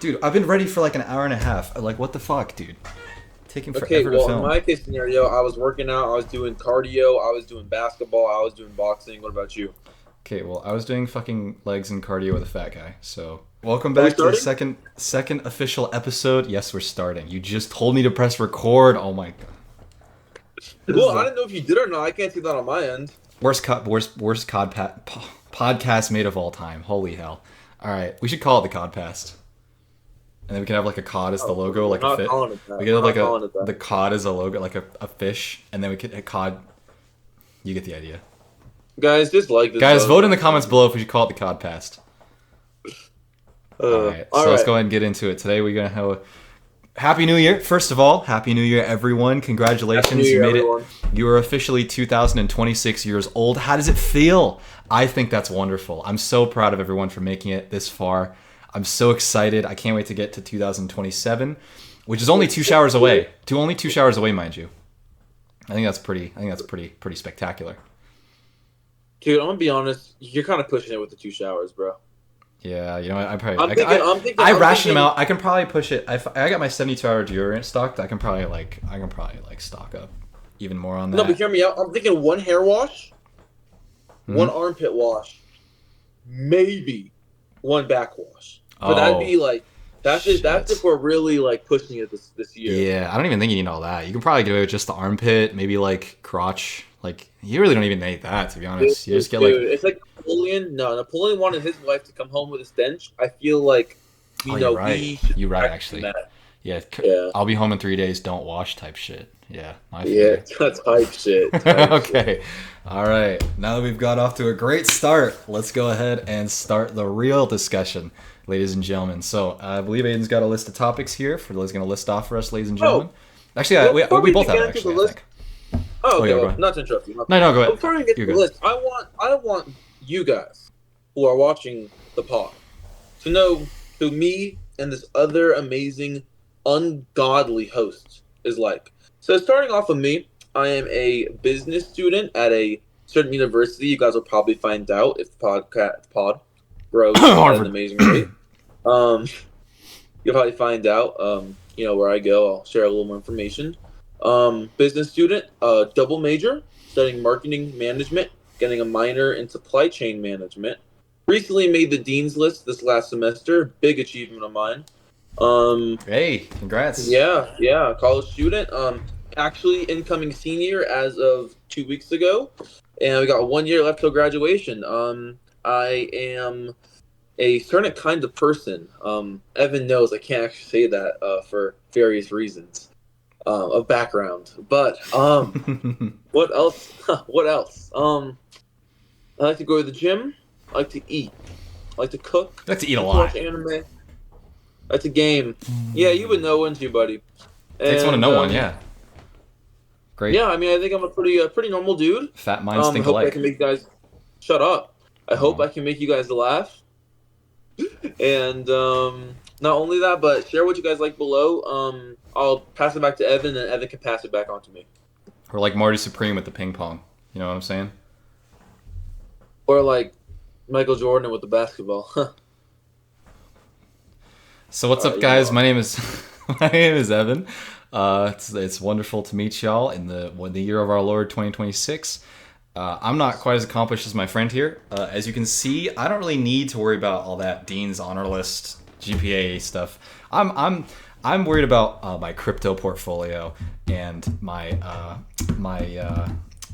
Dude, I've been ready for like an hour and a half. Like, what the fuck, dude? Taking Okay, forever to well, in film. my case scenario, I was working out, I was doing cardio, I was doing basketball, I was doing boxing. What about you? Okay, well, I was doing fucking legs and cardio with a fat guy. So, welcome Are we back to the starting? second official episode. Yes, we're starting. You just told me to press record. Oh my god. This is Well, I the didn't know if you did or not. I can't see that on my end. worst podcast made of all time. Holy hell. All right, we should call it the Codcast. And then we can have like a cod as the Oh, logo, we're like a not fit. calling it that. We could We're have like not calling it the that. cod as a logo, like a fish, and then we could a cod. You get the idea. Guys, just like this. Guys, vote in the comments button. below if we should call it the Codcast. All right, All so let's right. go ahead and get into it. Today we're gonna have a Happy New Year. First of all, Happy New Year, everyone! Congratulations, Happy New you Year, made everyone. it. You are officially 2026 years old. How does it feel? I think that's wonderful. I'm so proud of everyone for making it this far. I'm so excited. I can't wait to get to 2027, which is only 2 showers away. Only 2 showers away, mind you. I think that's pretty spectacular. Dude, I'm gonna be honest. You're kind of pushing it with the 2 showers, bro. Yeah, you know, I probably I'm thinking. I'm thinking. I I'm ration them thinking. out. I can probably push it. I got my 72-hour deodorant stocked. I can probably stock up even more on that. No, but hear me out. I'm thinking one hair wash, one Mhm. armpit wash, maybe one back wash. But that'd be like that's Shit. if we're really like pushing it this year. Yeah, I don't even think you need all that. You can probably get away with just the armpit, maybe like crotch. Like you really don't even need that, to be Dude, honest. You just get like, dude, it's like Napoleon. No, Napoleon wanted his wife to come home with a stench. I feel like oh, you're know right. we should You're right, practice actually. that. Yeah, Yeah, I'll be home in 3 days. Don't wash type shit. Yeah, I feel yeah, you. that's hype shit. Type shit. Okay. All right. Now that we've got off to a great start, let's go ahead and start the real discussion, ladies and gentlemen. So I believe Aiden's got a list of topics here. He's going to list off for us, ladies and gentlemen. Oh, Actually, well, before we we both have get it, into the actually, I list, think. oh, Oh, okay, yeah, go well, ahead. not to interrupt you. No, go ahead. Before we get to You're the good. list, I want you guys who are watching the pod to know who me and this other amazing, ungodly host is like. So starting off with me, I am a business student at a certain university. You guys will probably find out if the pod grows at an Harvard. amazing rate. Um, you'll probably find out. Where I go, I'll share a little more information. Business student, double major, studying marketing management, getting a minor in supply chain management. Recently made the dean's list this last semester. Big achievement of mine. Hey, congrats. Yeah, college student. Actually incoming senior as of 2 weeks ago, and we got 1 year left till graduation. I am a certain kind of person. Evan knows I can't actually say that for various reasons of background. But what else? What else? I like to go to the gym. I like to eat. I like to cook. I like to eat I a like to lot. watch anime. I like to game. Yeah, you would know, wouldn't you, buddy? Takes one to And know one, yeah. Great. yeah, I mean, I think I'm a pretty normal dude. Fat minds I think hope I alike. can make you guys shut up. I hope Oh. I can make you guys laugh. And not only that, but share what you guys like below. I'll pass it back to Evan, and Evan can pass it back on to me. Or like Marty Supreme with the ping pong. You know what I'm saying? Or like Michael Jordan with the basketball. So what's up, You guys? know. My name is my name is Evan. It's wonderful to meet y'all in the year of our Lord 2026. I'm not quite as accomplished as my friend here. As you can see, I don't really need to worry about all that Dean's honor list GPA stuff. I'm worried about my crypto portfolio and my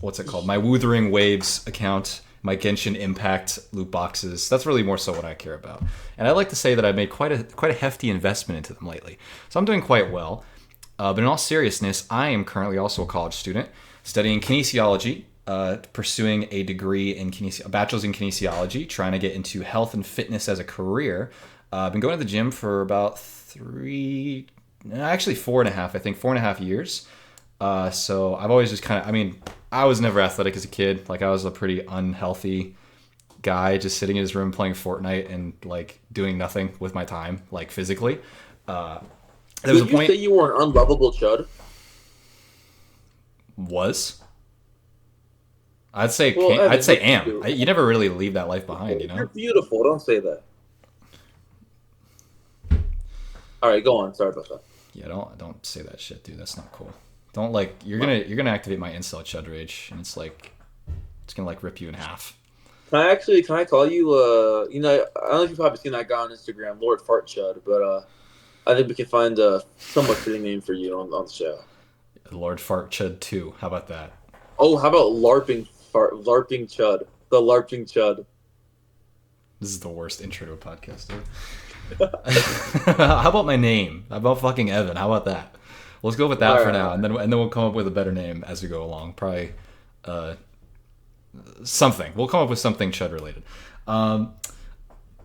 what's it called? My Wuthering Waves account, my Genshin Impact loot boxes. That's really more so what I care about. And I'd like to say that I've made quite a hefty investment into them lately. So I'm doing quite well. But in all seriousness, I am currently also a college student studying kinesiology, pursuing a degree in a bachelor's in kinesiology, trying to get into health and fitness as a career. I've been going to the gym for about 4.5, I think 4.5 years. So I've always just I was never athletic as a kid. Like I was a pretty unhealthy guy, just sitting in his room playing Fortnite and like doing nothing with my time, like physically. There was a Would you point. say you were an unlovable chud? Was I'd say Well, Evan, I'd say look at am. you. You never really leave that life behind, you You're know. beautiful. Don't say that. All right, go on. Sorry about that. Yeah, don't say that shit, dude. That's not cool. Don't like you're gonna activate my incel chud rage, and it's gonna like rip you in half. Can I call you? I don't know if you've probably seen that guy on Instagram, Lord Fart Chud, but I think we can find a somewhat fitting name for you on the show. Lord Fart Chud 2. How about that? Oh, how about LARPing Chud, the LARPing Chud. This is the worst intro to a podcast, dude. How about my name? How about fucking Evan? How about that? Let's go with that for now, and then we'll come up with a better name as we go along. Probably something. We'll come up with something Chud related.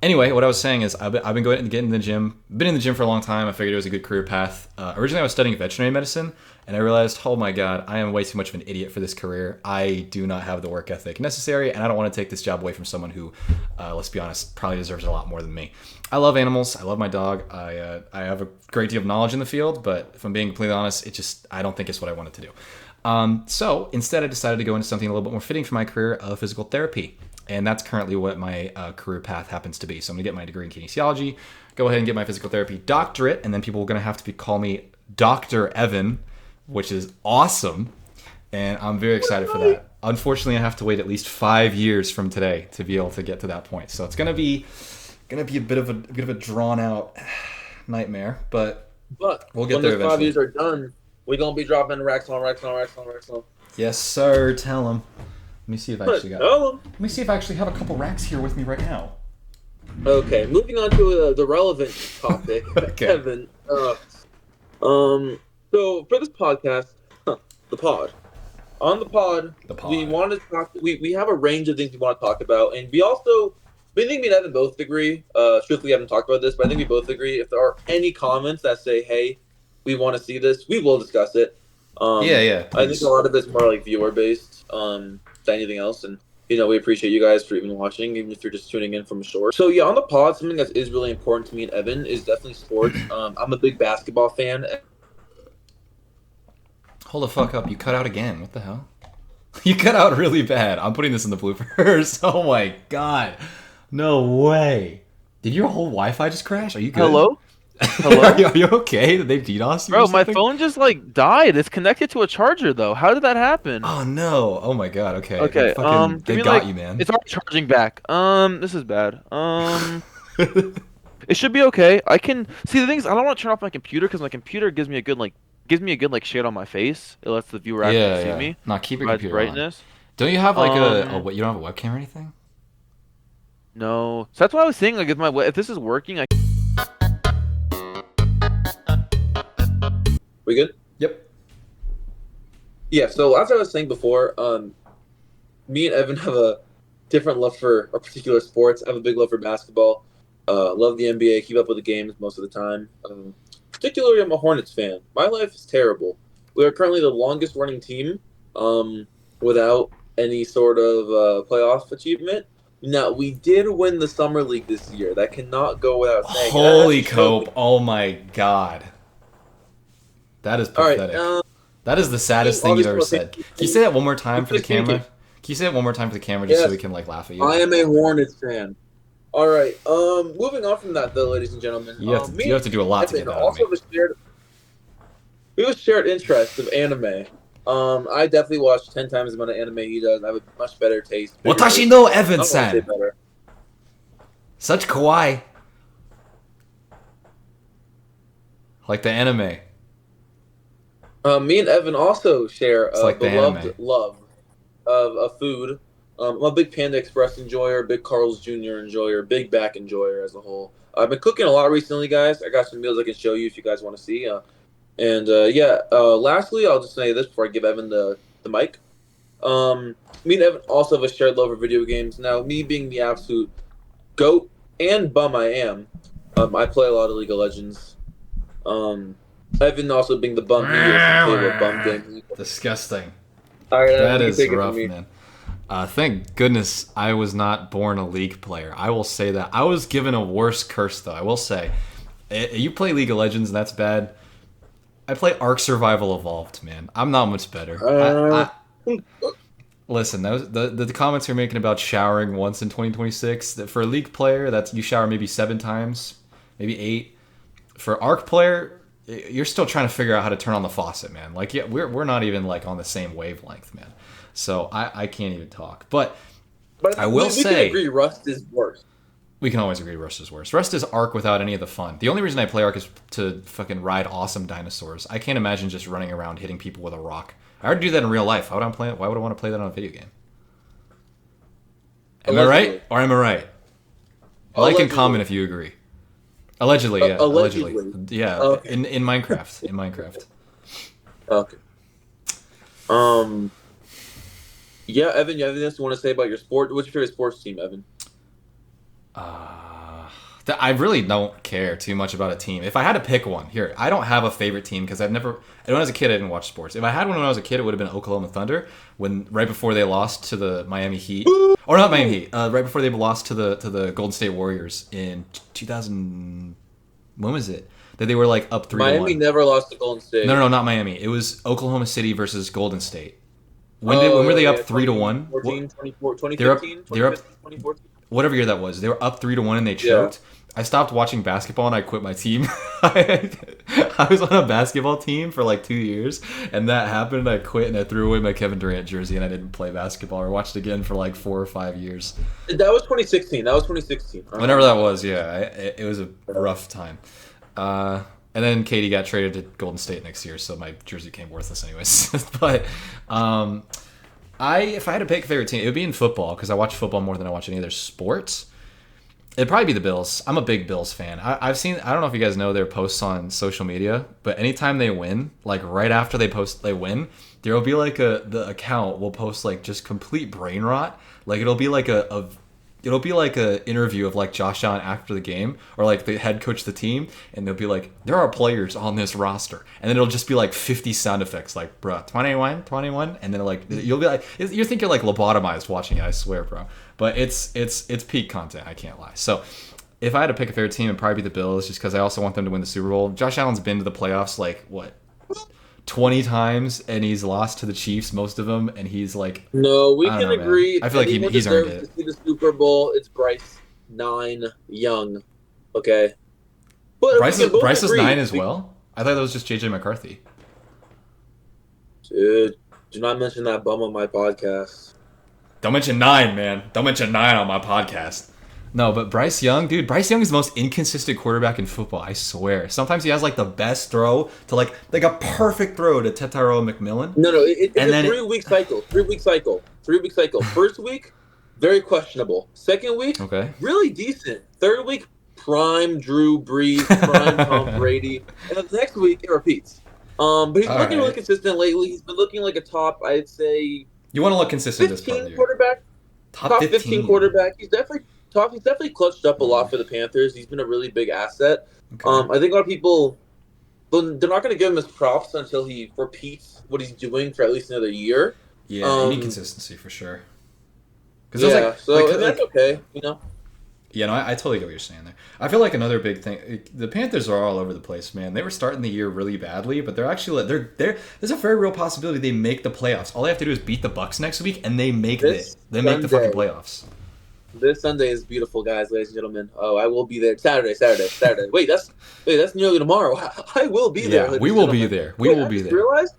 Anyway, what I was saying is I've been going and getting in the gym. Been in the gym for a long time. I figured it was a good career path. Originally, I was studying veterinary medicine, and I realized, oh my god, I am way too much of an idiot for this career. I do not have the work ethic necessary, and I don't want to take this job away from someone who, let's be honest, probably deserves a lot more than me. I love animals. I love my dog. I have a great deal of knowledge in the field, but if I'm being completely honest, I don't think it's what I wanted to do. So instead, I decided to go into something a little bit more fitting for my career of physical therapy. And that's currently what my career path happens to be. So I'm going to get my degree in kinesiology, go ahead and get my physical therapy doctorate, and then people are going to have to call me Dr. Evan, which is awesome. And I'm very excited for that. Unfortunately, I have to wait at least 5 years from today to be able to get to that point. So it's going to be a bit of a drawn out nightmare, but we'll get there eventually. When those 5 years are done, we're going to be dropping racks on racks on racks on racks on. Yes, sir. Tell them. Let me see if I actually Let me see if I actually have a couple racks here with me right now. Okay, moving on to the relevant topic, okay. Kevin. So for this podcast, the pod. On the pod, we want to talk. We have a range of things we want to talk about, and we think me and Evan both agree. Truthfully, we haven't talked about this, but I think we both agree. If there are any comments that say, "Hey, we want to see this," we will discuss it. Yeah. I think a lot of it's more like viewer based. Than anything else, and we appreciate you guys for even watching, even if you're just tuning in from shore. So yeah, on the pod, something that is really important to me and Evan is definitely sports. I'm a big basketball fan. Hold the fuck up! You cut out again. What the hell? You cut out really bad. I'm putting this in the bloopers. Oh my god! No way! Did your whole Wi-Fi just crash? Are you good? Hello? Are you okay? Did they DDoS you? Bro, my phone just died. It's connected to a charger though. How did that happen? Oh no! Oh my god! Okay. Okay. They got you, man. It's already charging back. This is bad. It should be okay. I can see the things. I don't want to turn off my computer because my computer gives me a good shade on my face. It lets the viewer actually see me. Nah, keep your computer brightness. On. Don't you have you don't have a webcam or anything? No. So that's what I was saying. Like if this is working, We good? Yep. Yeah, so as I was saying before, me and Evan have a different love for our particular sports. I have a big love for basketball. Love the NBA, keep up with the games most of the time. Particularly, I'm a Hornets fan. My life is terrible. We are currently the longest running team without any sort of playoff achievement. Now, we did win the Summer League this year. That cannot go without saying. Holy cope. Oh my god. That is pathetic. All right, that is the saddest thing you've ever said. Can you say that one more time for the camera? Can you say it one more time for the camera just so we can laugh at you? I am a Hornets fan. All right. Moving on from that, though, ladies and gentlemen. You have to do a lot to get that out of me. We have a shared interest of anime. I definitely watch 10 times the amount of anime he does. I have a much better taste. Watashi no Evan-san. Such kawaii. Like the anime. Me and Evan also share a beloved love of food. I'm a big Panda Express enjoyer, big Carl's Jr. enjoyer, big Back enjoyer as a whole. I've been cooking a lot recently, guys. I got some meals I can show you if you guys want to see. Lastly, I'll just say this before I give Evan the mic. Me and Evan also have a shared love for video games. Now, me being the absolute goat and bum I am, I play a lot of League of Legends. Evan also being the bum he is, bum game. Disgusting. All right, that is rough, man. Thank goodness I was not born a League player. I will say that. I was given a worse curse, though. I will say. You play League of Legends, and that's bad. I play Ark Survival Evolved, man. I'm not much better. Listen, the comments you're making about showering once in 2026, for a League player, that's you shower maybe 7 times, maybe 8. for Arc player, you're still trying to figure out how to turn on the faucet, man. Like, yeah, we're not even like on the same wavelength, man. So I can't even talk. But I will say, we can agree Rust is worse. We can always agree Rust is worse. Rust is Arc without any of the fun. The only reason I play Arc is to fucking ride awesome dinosaurs. I can't imagine just running around hitting people with a rock. I already do that in real life. Why would I want to play that on a video game? Am I right? Or am I right? Like and comment if you agree. Allegedly, yeah. Allegedly. Yeah. Okay. In Minecraft. In Minecraft. Okay. Yeah, Evan, you have anything else you want to say about your sport? What's your favorite sports team, Evan? I really don't care too much about a team. If I had to pick one, here, I don't have a favorite team because when I was a kid, I didn't watch sports. If I had one when I was a kid, it would have been Oklahoma Thunder right before they lost to the Miami Heat, or not Miami Heat, right before they lost to the Golden State Warriors in 2000. When was it? That they were like up 3-1. Miami never lost to Golden State. No, not Miami. It was Oklahoma City versus Golden State. When were they up 3-1? 2014, They're up. Whatever year that was, they were up 3-1 and they choked. Yeah. I stopped watching basketball and I quit my team. I was on a basketball team for like 2 years, and that happened. And I quit and I threw away my Kevin Durant jersey and I didn't play basketball or watched again for like 4 or 5 years. That was 2016. Whenever that was, yeah, it was a rough time. And then Katie got traded to Golden State next year, so my jersey became worthless anyways. But if I had to pick a favorite team, it would be in football because I watch football more than I watch any other sports. It'd probably be the Bills. I'm a big Bills fan. I've seen, I don't know if you guys know their posts on social media, but anytime they win, like right after they win, there will be like the account will post like just complete brain rot. Like it'll be like a interview of like Josh Allen after the game, or like the head coach of the team, and they'll be like, there are players on this roster, and then it'll just be like 50 sound effects, like bruh, 21, and then like you'll be like, you think you're like lobotomized watching it, I swear, bro. But it's peak content, I can't lie. So if I had to pick a favorite team, it'd probably be the Bills, just because I also want them to win the Super Bowl. Josh Allen's been to the playoffs like what, 20 times, and he's lost to the Chiefs most of them, and he's like, no, we can agree. I feel like he's earned it. To see the Super Bowl, it's Bryce 9 Young, okay. But Bryce is 9 as well. I thought that was just JJ McCarthy. Dude, do not mention that bum on my podcast. Don't mention 9, man. Don't mention 9 on my podcast. No, but Bryce Young is the most inconsistent quarterback in football, I swear. Sometimes he has like the best throw to like a perfect throw to Tetairoa McMillan. No, it's a 3-week cycle. 3-week cycle. 3-week cycle. First week, very questionable. Second week, okay, really decent. Third week, prime Drew Brees, prime Tom Brady. And then the next week, it repeats. But he's looking really consistent lately. He's been looking like a top, I'd say, you want to look consistent 15 quarterback. Top 15 quarterback. He's definitely clutched up a lot for the Panthers. He's been a really big asset. Okay. I think a lot of people, they're not going to give him his props until he repeats what he's doing for at least another year. Yeah, you need consistency for sure. Yeah, that's okay, you know? Yeah, no, I totally get what you're saying there. I feel like another big thing, the Panthers are all over the place, man. They were starting the year really badly, but they're actually, there's a very real possibility they make the playoffs. All they have to do is beat the Bucks next week, and they make the fucking playoffs. This Sunday is beautiful, guys, ladies and gentlemen. Oh, I will be there. Saturday. Wait, that's nearly tomorrow. I will be there. Yeah, we will be there. We will be there. Realized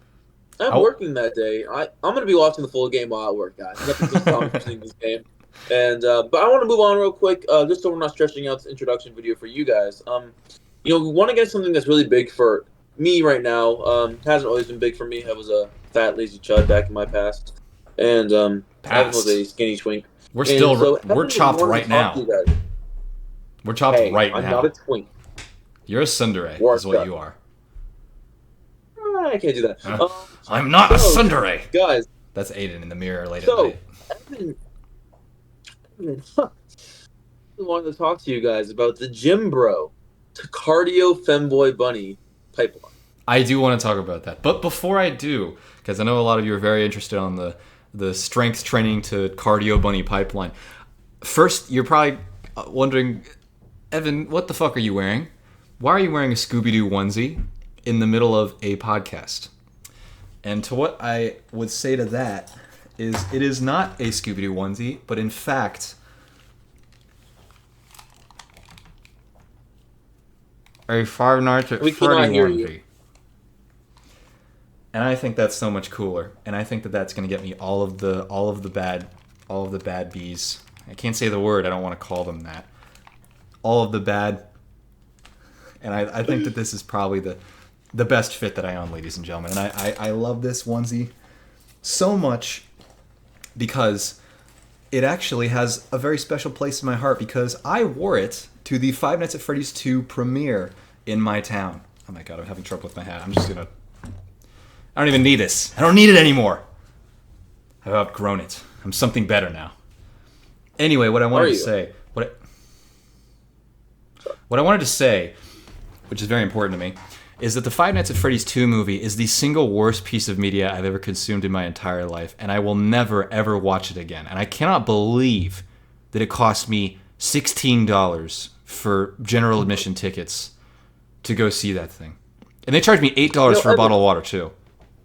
I'm working that day. I'm going to be watching the full game while I work, guys. Nothing to stop me seeing this game. And but I want to move on real quick, just so we're not stretching out this introduction video for you guys. We want to get something that's really big for me right now. Hasn't always been big for me. I was a fat, lazy chud back in my past, and I was a skinny twink. We're chopped right now. We're chopped right now. I'm not a twink. You're a tsundere, is what you are. I can't do that. I'm not a tsundere. Guys. That's Aiden in the mirror late at night. I wanted to talk to you guys about the Gym Bro to Cardio Femboy Bunny pipeline. I do want to talk about that. But before I do, because I know a lot of you are very interested on the strength training to Cardio Bunny pipeline. First, you're probably wondering, Evan, what the fuck are you wearing? Why are you wearing a Scooby-Doo onesie in the middle of a podcast? And to what I would say to that is it is not a Scooby-Doo onesie, but in fact, a Five Nights at We Freddy cannot hear you. onesie. And I think that's so much cooler. And I think that that's going to get me all of the bad bees. I can't say the word. I don't want to call them that. All of the bad. And I think that this is probably the best fit that I own, ladies and gentlemen. And I love this onesie so much because it actually has a very special place in my heart because I wore it to the Five Nights at Freddy's 2 premiere in my town. Oh my god, I'm having trouble with my hat. I'm just gonna... I don't even need this. I don't need it anymore. I've outgrown it. I'm something better now. Anyway, what I wanted to say... What I wanted to say, which is very important to me, is that the Five Nights at Freddy's 2 movie is the single worst piece of media I've ever consumed in my entire life, and I will never, ever watch it again. And I cannot believe that it cost me $16 for general admission tickets to go see that thing. And they charged me $8 for a bottle of water, too.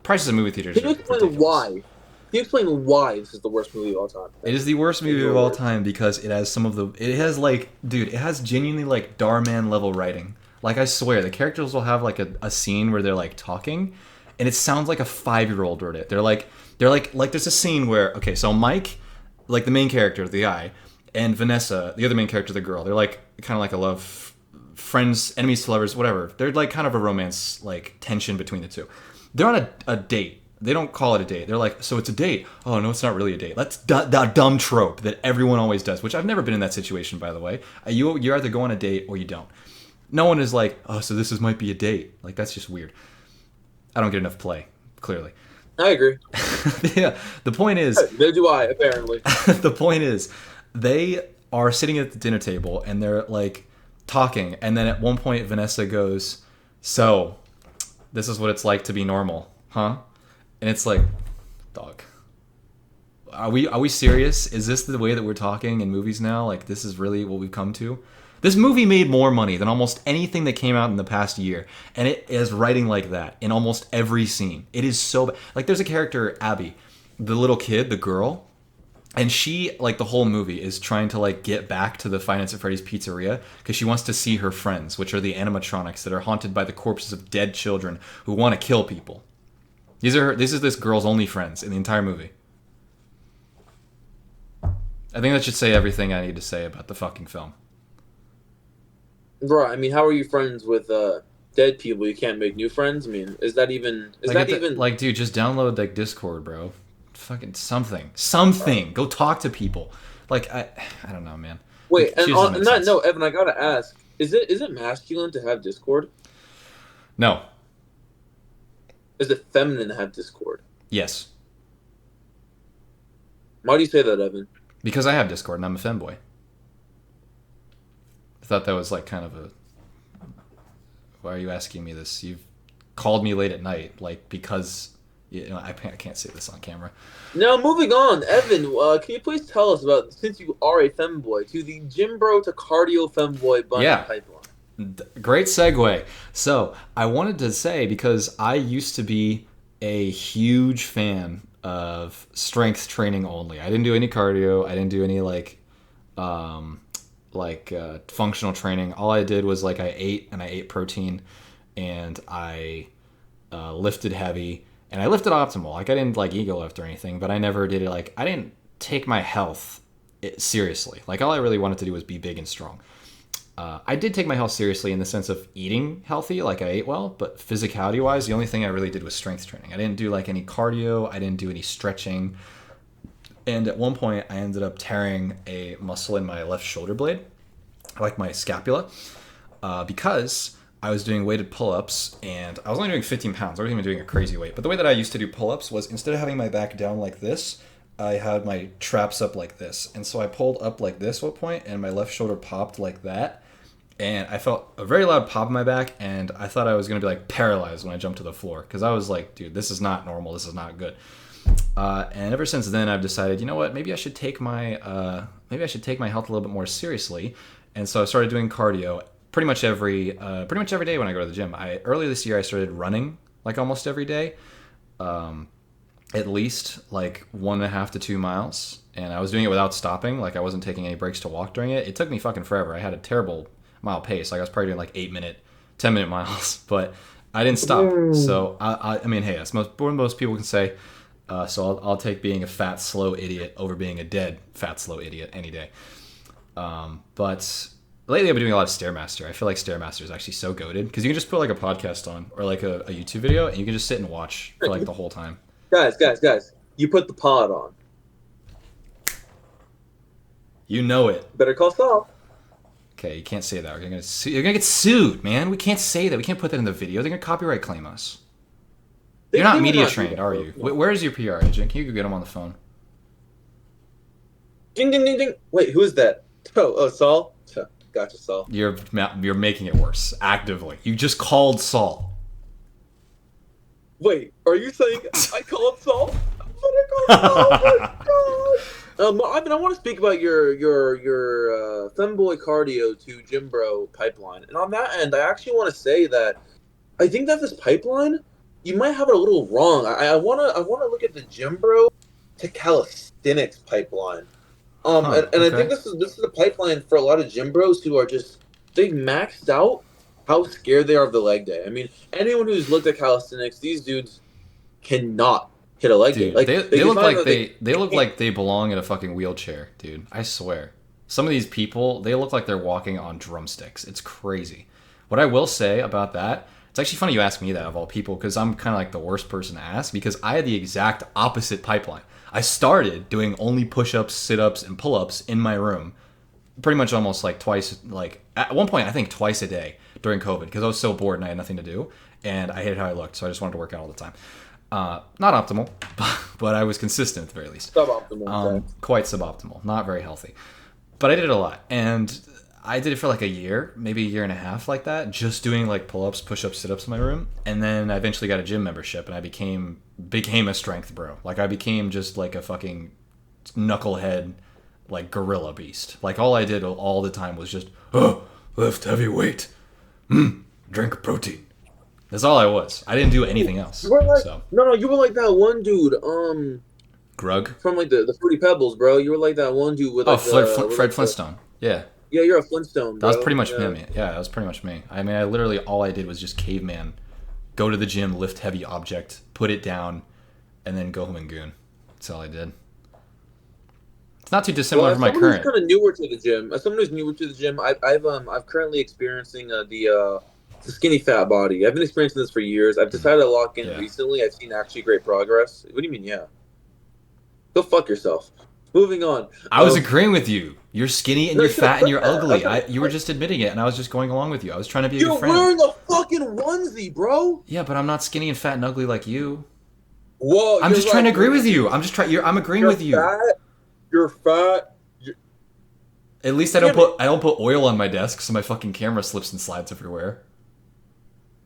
Prices in movie theaters Can you explain why? Can you explain why this is the worst movie of all time? It is the worst movie of all time because it has some of the... It has, like... Dude, it has genuinely, like, Darman level writing. Like, I swear, the characters will have, like, a scene where they're, like, talking, and it sounds like a 5-year-old wrote it. They're like, there's a scene where... Okay, so Mike, like, the main character, the guy, and Vanessa, the other main character, the girl, they're, like, kind of like a love... Friends, enemies to lovers, whatever. They're, like, kind of a romance, like, tension between the two. They're on a date. They don't call it a date. They're like, so it's a date. Oh, no, it's not really a date. That's that dumb trope that everyone always does, which I've never been in that situation, by the way. You either go on a date or you don't. No one is like, oh, so this might be a date. Like, that's just weird. I don't get enough play, clearly. I agree. Yeah, the point is... Neither do I, apparently. The point is, they are sitting at the dinner table, and they're, like, talking, and then at one point, Vanessa goes, so, this is what it's like to be normal, huh? And it's like, dog, are we serious? Is this the way that we're talking in movies now? Like, this is really what we've come to? This movie made more money than almost anything that came out in the past year, and it is writing like that in almost every scene. It is so bad. Like, there's a character, Abby, the little kid, the girl, and she, like, the whole movie is trying to, like, get back to the Five Nights at Freddy's Pizzeria because she wants to see her friends, which are the animatronics that are haunted by the corpses of dead children who want to kill people. This is this girl's only friends in the entire movie. I think that should say everything I need to say about the fucking film. Right. I mean, how are you friends with dead people? You can't make new friends. I mean, is that even? Like, dude, just download like Discord, bro. Fucking something. Go talk to people. Like, I don't know, man. Wait, and on that note, Evan, I gotta ask: is it masculine to have Discord? No. Is it feminine to have Discord? Yes. Why do you say that, Evan? Because I have Discord and I'm a femboy. I thought that was like kind of a... Why are you asking me this? You've called me late at night, like, because... You know, I can't say this on camera. Now, moving on, Evan, can you please tell us about, since you are a femboy, to the gym bro to cardio femboy bunny pipeline? Great segue. So, I wanted to say, because I used to be a huge fan of strength training only. I didn't do any cardio. I didn't do any, functional training. All I did was, like, I ate protein, and I lifted heavy, and I lifted optimal. Like, I didn't, like, ego lift or anything, but I never did it, like, I didn't take my health seriously. Like, all I really wanted to do was be big and strong. I did take my health seriously in the sense of eating healthy, like I ate well, but physicality-wise, the only thing I really did was strength training. I didn't do like any cardio, I didn't do any stretching, and at one point I ended up tearing a muscle in my left shoulder blade, like my scapula, because I was doing weighted pull-ups, and I was only doing 15 pounds. I wasn't even doing a crazy weight, but the way that I used to do pull-ups was instead of having my back down like this, I had my traps up like this, and so I pulled up like this at one point, and my left shoulder popped like that. And I felt a very loud pop in my back, and I thought I was going to be, like, paralyzed when I jumped to the floor. Because I was like, dude, this is not normal. This is not good. And ever since then, I've decided, you know what? Maybe I should take my health a little bit more seriously. And so I started doing cardio pretty much every day when I go to the gym. Earlier this year, I started running, like, almost every day. At least, like, 1.5 to 2 miles. And I was doing it without stopping. Like, I wasn't taking any breaks to walk during it. It took me fucking forever. I had a terrible mile pace. Like, I was probably doing like 8-minute 10-minute miles, but I didn't stop. So I mean, hey, that's what most people can say. So I'll take being a fat, slow idiot over being a dead, fat, slow idiot any day. But lately I've been doing a lot of Stairmaster. I feel like Stairmaster is actually so goated because you can just put like a podcast on or like a YouTube video and you can just sit and watch for like the whole time. Guys, you put the pod on. You know it. Better call Saul. Okay, you can't say that. You're gonna get sued, man. We can't say that. We can't put that in the video. They're gonna copyright claim us. You're not media trained, are you? Where is your PR agent? Can you go get him on the phone? Ding, ding, ding, ding. Wait, who is that? Oh, Saul? Gotcha, Saul. You're making it worse, actively. You just called Saul. Wait, are you saying I called Saul? Oh my god! Ivan, I want to speak about your femboy cardio to gym bro pipeline. And on that end, I actually want to say that I think that this pipeline, you might have it a little wrong. I wanna look at the gym bro to calisthenics pipeline. I think this is a pipeline for a lot of gym bros who are they've maxed out how scared they are of the leg day. I mean, anyone who's looked at calisthenics, these dudes cannot hit a leg day. Like they look like they look like they belong in a fucking wheelchair, dude. I swear. Some of these people, they look like they're walking on drumsticks. It's crazy. What I will say about that, it's actually funny you ask me that of all people because I'm kind of like the worst person to ask because I had the exact opposite pipeline. I started doing only push-ups, sit-ups, and pull-ups in my room, pretty much almost like twice, like at one point I think twice a day during COVID because I was so bored and I had nothing to do, and I hated how I looked, so I just wanted to work out all the time. Not optimal, but I was consistent at the very least. Suboptimal. Quite suboptimal, not very healthy. But I did it a lot, and I did it for like a year, maybe a year and a half like that, just doing like pull-ups, push-ups, sit-ups in my room. And then I eventually got a gym membership and I became a strength bro. Like I became just like a fucking knucklehead, like gorilla beast. Like all I did all the time was just, lift heavy weight, drink protein. That's all I was. I didn't do anything else. You were like, so. No, you were like that one dude, Grug? from like the Fruity Pebbles, bro. You were like that one dude with like Fred Flintstone. Yeah. Yeah, you're a Flintstone, bro. That was pretty much him. Yeah, that was pretty much me. I mean, I literally, all I did was just caveman. Go to the gym, lift heavy object, put it down, and then go home and goon. That's all I did. It's not too dissimilar from my current. As someone who's kind of newer to the gym, I'm currently experiencing the skinny fat body. I've been experiencing this for years. I've decided to lock in recently. I've seen actually great progress. What do you mean, yeah? Go fuck yourself. Moving on. I was agreeing with you. You're skinny and you're fat and you're ugly. You were just admitting it, and I was just going along with you. I was trying to be a good friend. You're wearing a fucking onesie, bro. Yeah, but I'm not skinny and fat and ugly like you. Whoa. I'm just trying to agree with you. I'm agreeing with you. You're fat. At least I don't put oil on my desk, so my fucking camera slips and slides everywhere.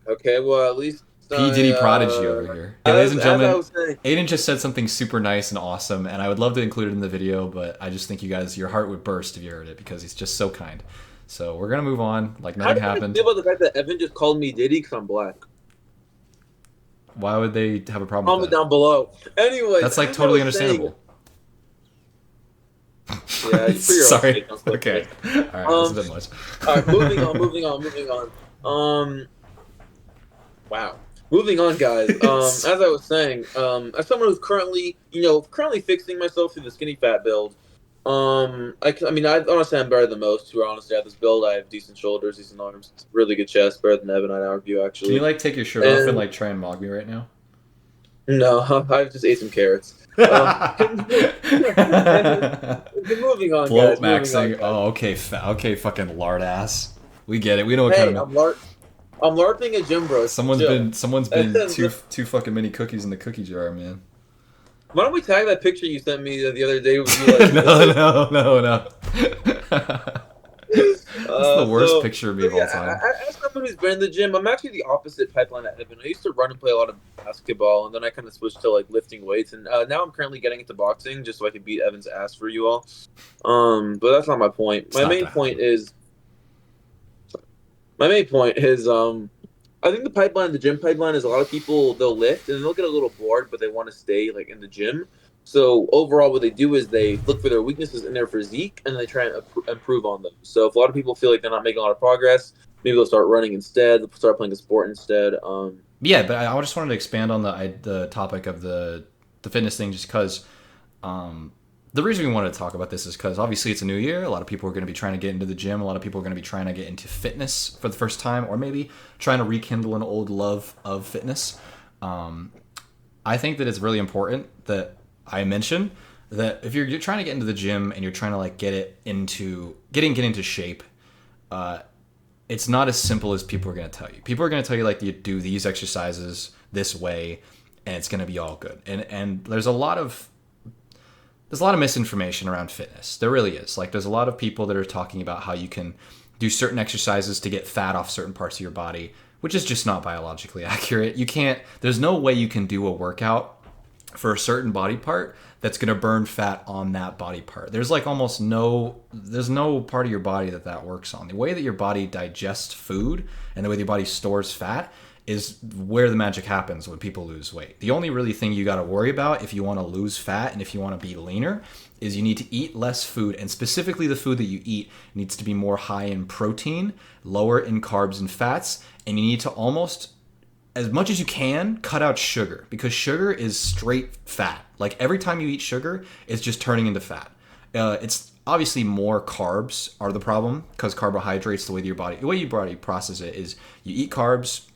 Okay, well at least. P. Diddy Prodigy over here. Hey, ladies and gentlemen, Aiden just said something super nice and awesome, and I would love to include it in the video, but I just think you guys, your heart would burst if you heard it, because he's just so kind. So we're going to move on, like nothing happened. How do you feel about the fact that Evan just called me Diddy because I'm black? Why would they have a problem with Comment that? down below. Anyway, that's like totally understandable. Yeah, sorry. Okay. Alright, that's a bit much. Alright, moving on. Wow. Moving on, guys. As I was saying, as someone who's currently fixing myself through the skinny fat build, I honestly I'm better than most who are honestly at this build. I have decent shoulders, decent arms, really good chest, better than Evan, I'd argue, actually. Can you like take your shirt off and like try and mog me right now? No, I've just ate some carrots. Moving on, Bloat guys. maxing. Oh, okay, okay, fucking lard ass. We get it. We know what kind of. I'm LARPing a gym, bro. Someone's been two fucking mini cookies in the cookie jar, man. Why don't we tag that picture you sent me the other day? With you, like, no. It's the worst picture of me of all time. As someone who's been in the gym, I'm actually the opposite pipeline at Evan. I used to run and play a lot of basketball, and then I kind of switched to like lifting weights, and now I'm currently getting into boxing just so I can beat Evan's ass for you all. But that's not my point. My main point is, I think the pipeline, the gym pipeline, is a lot of people, they'll lift and they'll get a little bored, but they want to stay like in the gym. So overall, what they do is they look for their weaknesses in their physique and they try and improve on them. So if a lot of people feel like they're not making a lot of progress, maybe they'll start running instead. They'll start playing a sport instead. Yeah, but I just wanted to expand on the topic of the fitness thing, just because the reason we wanted to talk about this is because obviously it's a new year. A lot of people are going to be trying to get into the gym. A lot of people are going to be trying to get into fitness for the first time, or maybe trying to rekindle an old love of fitness. I think that it's really important that I mention that if you're trying to get into the gym and you're trying to like get into shape, it's not as simple as people are going to tell you. People are going to tell you like you do these exercises this way, and it's going to be all good. And there's a lot of misinformation around fitness. There really is. Like there's a lot of people that are talking about how you can do certain exercises to get fat off certain parts of your body, which is just not biologically accurate. There's no way you can do a workout for a certain body part that's going to burn fat on that body part. There's like there's no part of your body that works on. The way that your body digests food and the way that your body stores fat is where the magic happens when people lose weight. The only really thing you got to worry about if you want to lose fat and if you want to be leaner is you need to eat less food, and specifically the food that you eat needs to be more high in protein, lower in carbs and fats, and you need to almost, as much as you can, cut out sugar, because sugar is straight fat. Like every time you eat sugar, it's just turning into fat. It's obviously more carbs are the problem, because carbohydrates, the way your body processes it is you eat carbs,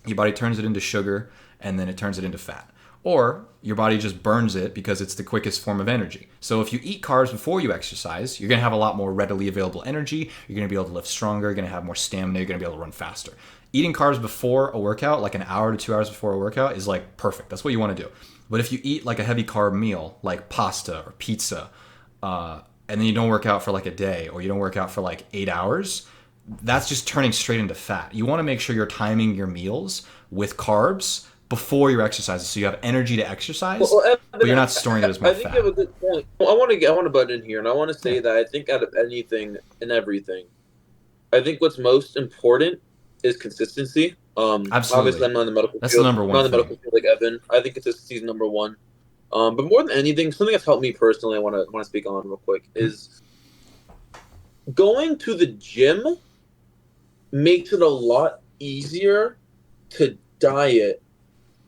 your body turns it into sugar, and then it turns it into fat. Or your body just burns it because it's the quickest form of energy. So if you eat carbs before you exercise, you're going to have a lot more readily available energy. You're going to be able to lift stronger. You're going to have more stamina. You're going to be able to run faster. Eating carbs before a workout, like an hour to 2 hours before a workout, is like perfect. That's what you want to do. But if you eat like a heavy carb meal, like pasta or pizza, and then you don't work out for like a day, or you don't work out for like 8 hours, that's just turning straight into fat. You want to make sure you're timing your meals with carbs before your exercises, so you have energy to exercise, but you're not storing it as more I think fat. you have a good point. I want to butt in here, and I want to say that I think out of anything and everything, I think what's most important is consistency. Absolutely. Obviously, I'm not in the medical That's field. the number one I'm not in the medical thing. field like Evan. I think consistency is number one. But more than anything, something that's helped me personally, I want to speak on real quick, is going to the gym makes it a lot easier to diet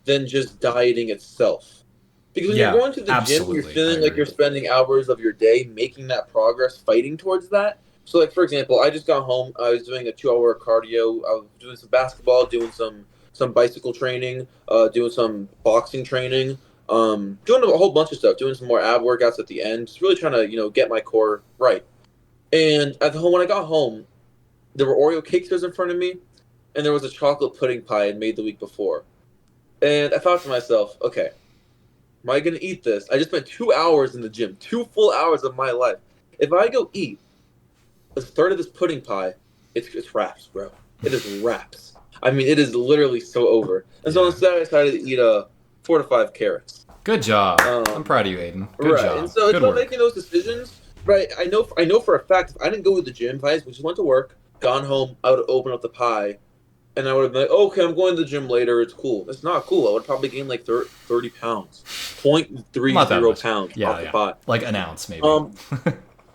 than just dieting itself. Because when you're going to the gym, you're feeling like you're spending hours of your day making that progress, fighting towards that. So, like, for example, I just got home. I was doing a 2-hour cardio. I was doing some basketball, doing some bicycle training, doing some boxing training, doing a whole bunch of stuff, doing some more ab workouts at the end, just really trying to, get my core right. And when I got home, there were Oreo cakes in front of me, and there was a chocolate pudding pie I'd made the week before. And I thought to myself, okay, am I going to eat this? I just spent 2 hours in the gym, 2 full hours of my life. If I go eat a third of this pudding pie, it's wraps, bro. It is wraps. I mean, it is literally so over. And so instead, I decided to eat 4 to 5 carrots. Good job. I'm proud of you, Aiden. Good job. And so it's about making those decisions. Right. I know for a fact, if I didn't go to the gym, if I just went to work, gone home, I would open up the pie, and I would have been like, okay, I'm going to the gym later. It's cool. It's not cool. I would probably gain like 30 pounds, 0.30 pounds off the pie. Like an ounce, maybe.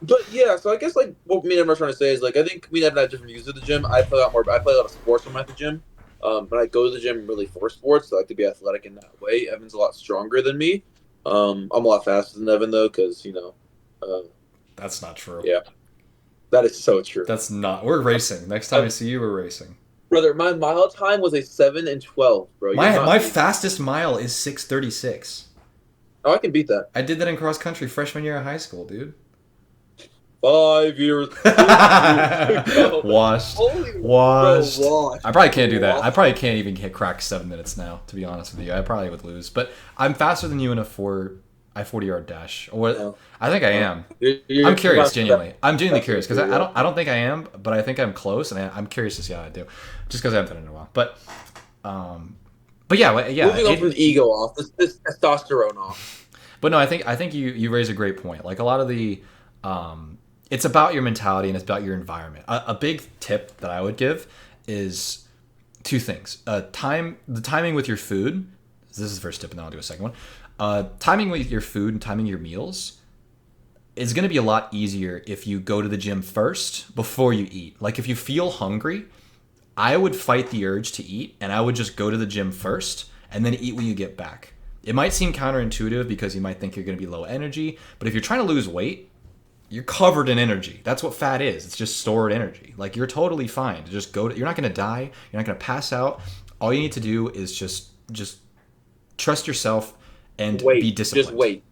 But yeah, so I guess like what me and Evan are trying to say is like I think me and Evan have different views of the gym. I play a lot of sports when I'm at the gym. But I go to the gym really for sports. So I like to be athletic in that way. Evan's a lot stronger than me. I'm a lot faster than Evan though, because that's not true. Yeah, that is so true. That's not. We're racing. Next time I see you, we're racing. Brother, my mile time was a 7 and 12, bro. My fastest mile is 6:36. Oh, I can beat that. I did that in cross country freshman year of high school, dude. 5 years. Washed. Holy washed. Bro, washed. I probably can't do that. I probably can't even crack 7 minutes now, to be honest with you. I probably would lose. But I'm faster than you in a 40-yard dash. Or No. I think I am. I'm curious, genuinely. I'm genuinely curious because I don't think I am, but I think I'm close, and I'm curious to see how I do, just because I haven't done it in a while. But yeah. Moving on from the ego off, this testosterone off. But no, I think you raise a great point. Like a lot of the, it's about your mentality and it's about your environment. A big tip that I would give is 2 things. The timing with your food. This is the first tip, and then I'll do a second one. Timing with your food and timing your meals is going to be a lot easier if you go to the gym first before you eat. Like if you feel hungry, I would fight the urge to eat, and I would just go to the gym first and then eat when you get back. It might seem counterintuitive because you might think you're going to be low energy, but if you're trying to lose weight, you're covered in energy. That's what fat is. It's just stored energy. Like, you're totally fine to just go to, you're not going to die. You're not going to pass out. All you need to do is just trust yourself and be disciplined. Just wait.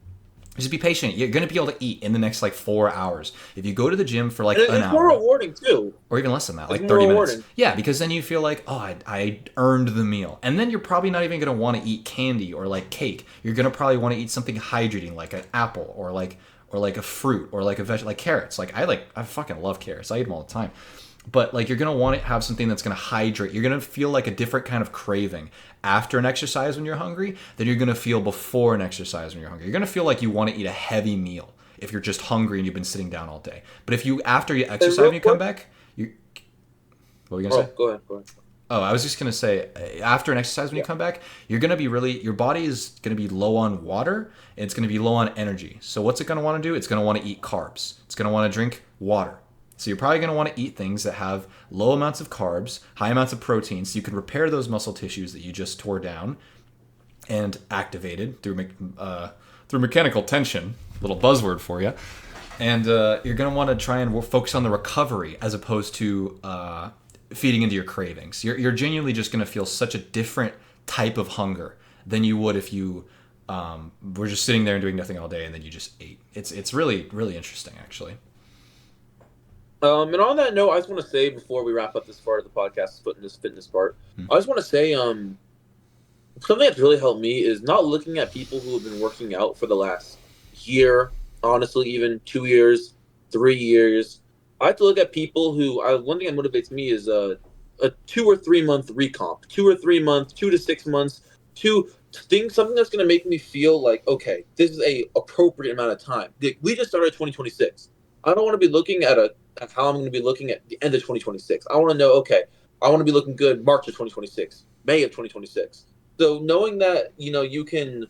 Just be patient. You're going to be able to eat in the next like 4 hours. If you go to the gym for like an hour. It's more rewarding too. Or even less than that, like 30 minutes. Yeah, because then you feel like, oh, I earned the meal. And then you're probably not even going to want to eat candy or like cake. You're going to probably want to eat something hydrating like an apple or like a fruit or like a vegetable, like carrots. Like I fucking love carrots. I eat them all the time. But like, you're going to want to have something that's going to hydrate. You're going to feel like a different kind of craving after an exercise when you're hungry than you're going to feel before an exercise when you're hungry. You're going to feel like you want to eat a heavy meal if you're just hungry and you've been sitting down all day. But if you, after you exercise and you come back, what were you going to say? Go ahead. Oh, I was just going to say, after an exercise when you come back, you're going to be your body is going to be low on water and it's going to be low on energy. So what's it going to want to do? It's going to want to eat carbs. It's going to want to drink water. So you're probably going to want to eat things that have low amounts of carbs, high amounts of protein, so you can repair those muscle tissues that you just tore down and activated through mechanical tension. Little buzzword for you. And you're going to want to try and focus on the recovery as opposed to feeding into your cravings. You're genuinely just going to feel such a different type of hunger than you would if you were just sitting there and doing nothing all day and then you just ate. It's really, really interesting, actually. And on that note, I just want to say before we wrap up this part of the podcast, fitness part, I just want to say something that's really helped me is not looking at people who have been working out for the last year, honestly, even 2 years, 3 years. I have to look at people who, one thing that motivates me is a 2 or 3 month recomp, 2 or 3 months, 2 to 6 months, something that's going to make me feel like, okay, this is a appropriate amount of time. We just started 2026. I don't want to be looking at how I'm going to be looking at the end of 2026. I want to know, okay, I want to be looking good March of 2026, May of 2026. So knowing that, you can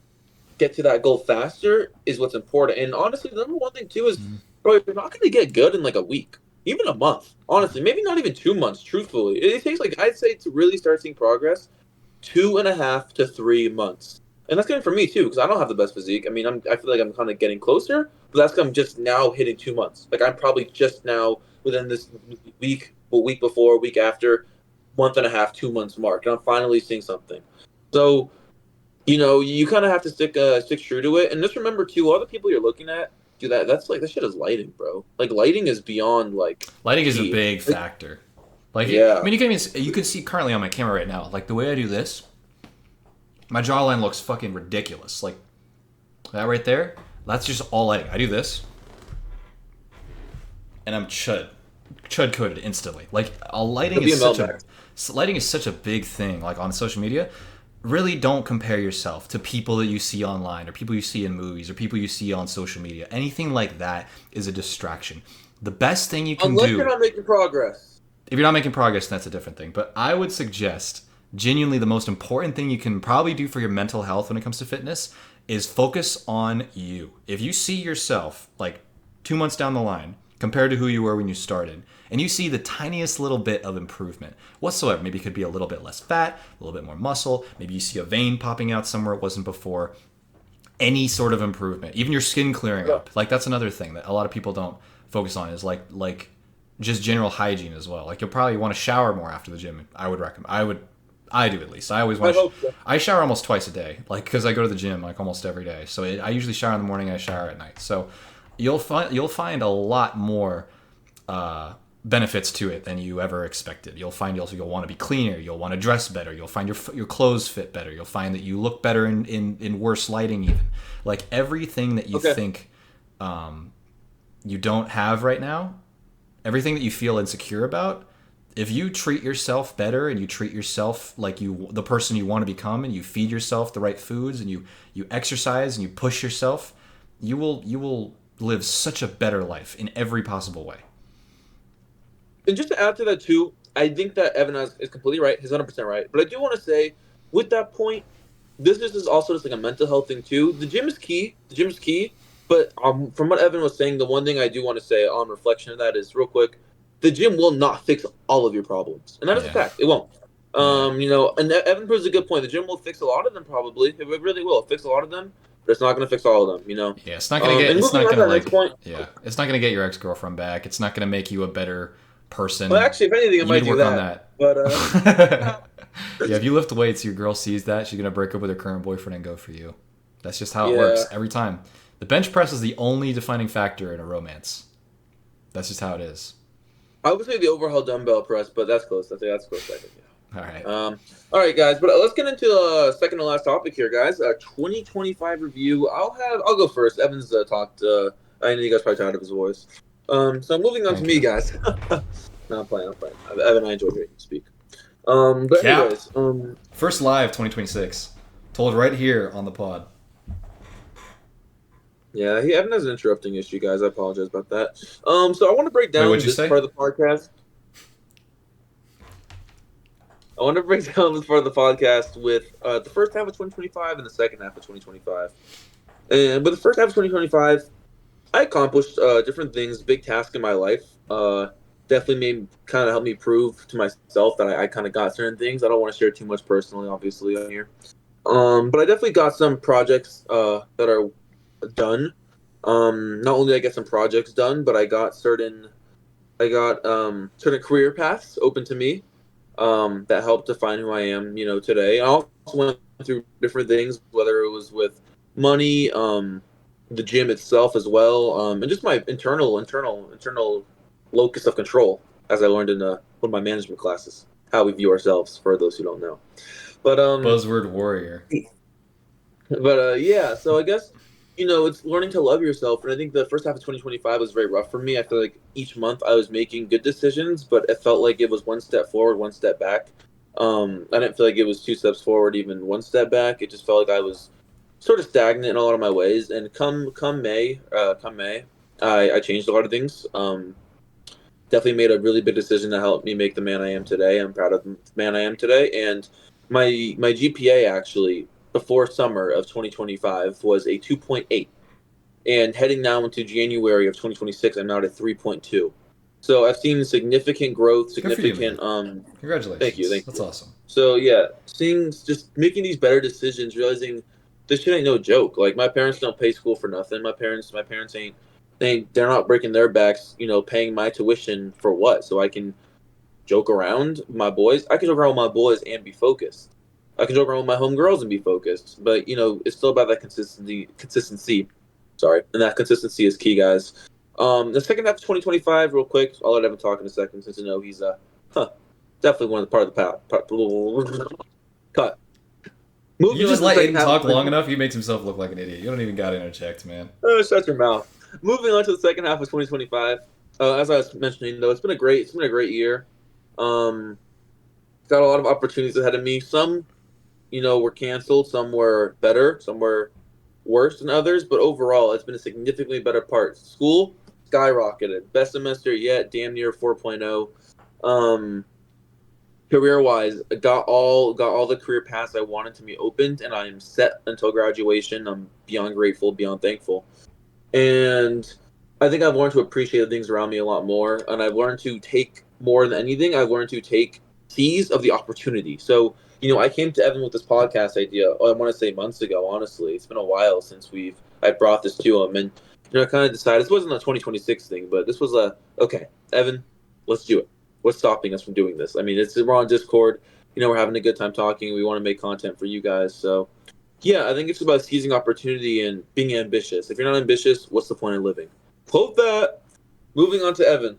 get to that goal faster is what's important. And honestly, the number one thing too is, bro, you're not going to get good in like a week, even a month. Honestly, maybe not even 2 months, truthfully. It takes I'd say to really start seeing progress, 2.5 to 3 months. And that's good for me too, because I don't have the best physique. I mean, I feel like I'm kind of getting closer, but that's because I'm just now hitting 2 months. Like, I'm probably just now within this week before, week after, 1.5, 2 months mark, and I'm finally seeing something. So, you kind of have to stick true to it, and just remember too, all the people you're looking at do that. That's that shit is lighting, bro. Like, lighting is beyond lighting is a big factor. Yeah. I mean, you can see currently on my camera right now, like the way I do this. My jawline looks fucking ridiculous. Like, that right there, that's just all lighting. I do this, and I'm chud coated instantly. Like, lighting is such a big thing. Like, on social media, really don't compare yourself to people that you see online or people you see in movies or people you see on social media. Anything like that is a distraction. The best thing you can do, unless you're not making progress. If you're not making progress, that's a different thing. But I would suggest, genuinely, the most important thing you can probably do for your mental health when it comes to fitness is focus on you. If you see yourself like 2 months down the line compared to who you were when you started, and you see the tiniest little bit of improvement whatsoever, maybe it could be a little bit less fat, a little bit more muscle, maybe you see a vein popping out somewhere it wasn't before, any sort of improvement, even your skin clearing up. Like, that's another thing that a lot of people don't focus on, is like just general hygiene as well. Like, you'll probably want to shower more after the gym. I would recommend. I do, at least. I always want to. I shower almost twice a day, like, because I go to the gym like almost every day. So I usually shower in the morning and I shower at night. So you'll find a lot more benefits to it than you ever expected. You'll find you'll want to be cleaner. You'll want to dress better. You'll find your clothes fit better. You'll find that you look better in worse lighting even. Like, everything that you think you don't have right now, everything that you feel insecure about, if you treat yourself better and you treat yourself like the person you want to become, and you feed yourself the right foods, and you exercise and you push yourself, you will live such a better life in every possible way. And just to add to that too, I think that Evan is completely right. He's 100% right. But I do want to say, with that point, this is also just like a mental health thing too. The gym is key. But from what Evan was saying, the one thing I do want to say on reflection of that is, real quick, the gym will not fix all of your problems, and that is a fact. It won't. You know, and Evan proves a good point. The gym will fix a lot of them, probably. It really will fix a lot of them, but it's not going to fix all of them. You know. Yeah, it's not gonna get. It's not gonna like. Point, it's not gonna get your ex-girlfriend back. It's not gonna make you a better person. Well, actually, if anything, it might do that. But yeah, if you lift weights, your girl sees that, she's gonna break up with her current boyfriend and go for you. That's just how it works every time. The bench press is the only defining factor in a romance. That's just how it is. I would say the overhaul dumbbell press, but that's close. That's close. I think. All right. All right, guys. But let's get into the second to last topic here, guys. 2025 review. I'll go first. Evans talked. I know you guys probably tired of his voice. So moving on to me, guys. No, I'm playing. Evan, I enjoy hearing you speak. But anyways, first live 2026, told right here on the pod. Yeah, Evan has an interrupting issue, guys. I apologize about that. So I want to break down this part of the podcast. I want to break down this part of the podcast with the first half of 2025 and the second half of 2025. And with the first half of 2025, I accomplished different things, big tasks in my life. Definitely kind of helped me prove to myself that I kind of got certain things. I don't want to share too much personally, obviously, on here. But I definitely got some projects that are done. Not only did I get some projects done, but I got certain career paths open to me that helped define who I am, you know, today. I also went through different things, whether it was with money, the gym itself as well, and just my internal locus of control, as I learned in one of my management classes, how we view ourselves, for those who don't know. But buzzword warrior. But yeah, so I guess, you know, it's learning to love yourself. And I think the first half of 2025 was very rough for me. I feel like each month I was making good decisions, but it felt like it was one step forward, one step back. I didn't feel like it was two steps forward, even one step back. It just felt like I was sort of stagnant in a lot of my ways. And come May, I changed a lot of things. Definitely made a really big decision to help me make the man I am today. I'm proud of the man I am today. And my GPA actually, before summer of 2025, was a 2.8. And heading now into January of 2026, I'm now at a 3.2. So I've seen significant growth, significant... Congratulations. Thank you. That's awesome. So yeah, just making these better decisions, realizing this shit ain't no joke. Like, my parents don't pay school for nothing. My parents ain't... They're not breaking their backs, you know, paying my tuition for what? So I can joke around my boys. I can joke around with my boys and be focused. I can joke around with my homegirls and be focused. But, you know, it's still about that consistency. Sorry. And that consistency is key, guys. The second half of 2025, real quick. I'll let Evan talk in a second, since you know he's definitely one of the part of the cut. Moving you just let Aiden talk long enough, he makes himself look like an idiot. You don't even got to interject, man. Shut your mouth. Moving on to the second half of 2025. As I was mentioning, though, it's been a great year. Got a lot of opportunities ahead of me. Some, you know, were canceled. Some were better. Some were worse than others. But overall, it's been a significantly better part. School skyrocketed. Best semester yet. Damn near 4.0. Career-wise, got all the career paths I wanted to be opened, and I am set until graduation. I'm beyond grateful, beyond thankful. And I think I've learned to appreciate the things around me a lot more. And I've learned to take, more than anything, I've learned to seize of the opportunity. So, you know, I came to Evan with this podcast idea, I want to say months ago, honestly. It's been a while since I brought this to him. And, you know, I kind of decided, this wasn't a 2026 thing, but this was okay, Evan, let's do it. What's stopping us from doing this? I mean, we're on Discord. You know, we're having a good time talking. We want to make content for you guys. So, yeah, I think it's about seizing opportunity and being ambitious. If you're not ambitious, what's the point of living? Quote that. Moving on to Evan.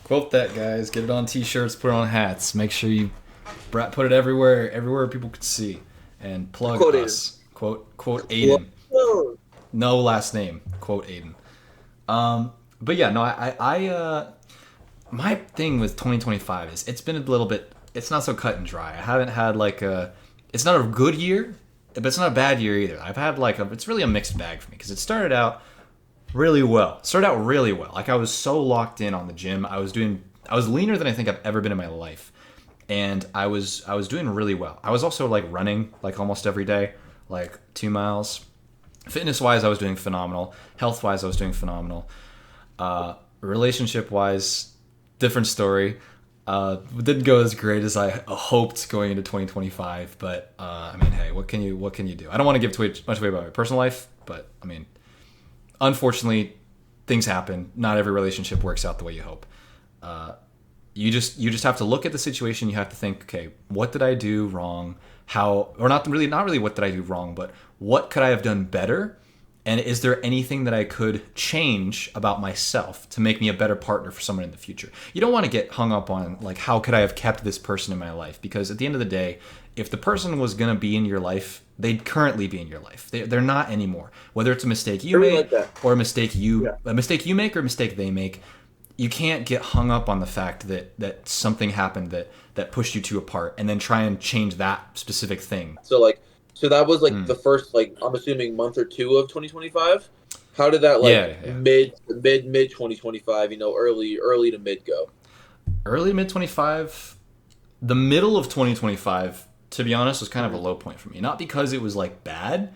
Quote that, guys. Get it on T-shirts, put it on hats. Make sure you put it everywhere people could see. And plug quote us. Aiden. Quote Aiden. Whoa. No last name. Quote Aiden. But yeah, no, I my thing with 2025 is it's been a little bit, it's not so cut and dry. I haven't had it's not a good year, but it's not a bad year either. I've had it's really a mixed bag for me, because it started out really well. Like, I was so locked in on the gym. I was leaner than I think I've ever been in my life. And I was doing really well. I was also running almost every day, 2 miles. Fitness-wise, I was doing phenomenal. Health-wise, I was doing phenomenal. Relationship-wise, different story. It didn't go as great as I hoped going into 2025, but I mean, hey, what can you do? I don't want to give too much away about my personal life, but I mean, unfortunately, things happen. Not every relationship works out the way you hope. You just have to look at the situation. You have to think, okay, what did I do wrong? How, or not really what did I do wrong, but what could I have done better? And is there anything that I could change about myself to make me a better partner for someone in the future? You don't want to get hung up on, like, how could I have kept this person in my life? Because at the end of the day, if the person was going to be in your life, they'd currently be in your life. They're not anymore. Whether it's a mistake you made or a mistake you make or a mistake they make, you can't get hung up on the fact that something happened that pushed you two apart and then try and change that specific thing. So that was like the first, like, I'm assuming month or two of 2025. How did that mid 2025, early to mid go? Early to mid 25, the middle of 2025, to be honest, was kind of a low point for me. Not because it was like bad,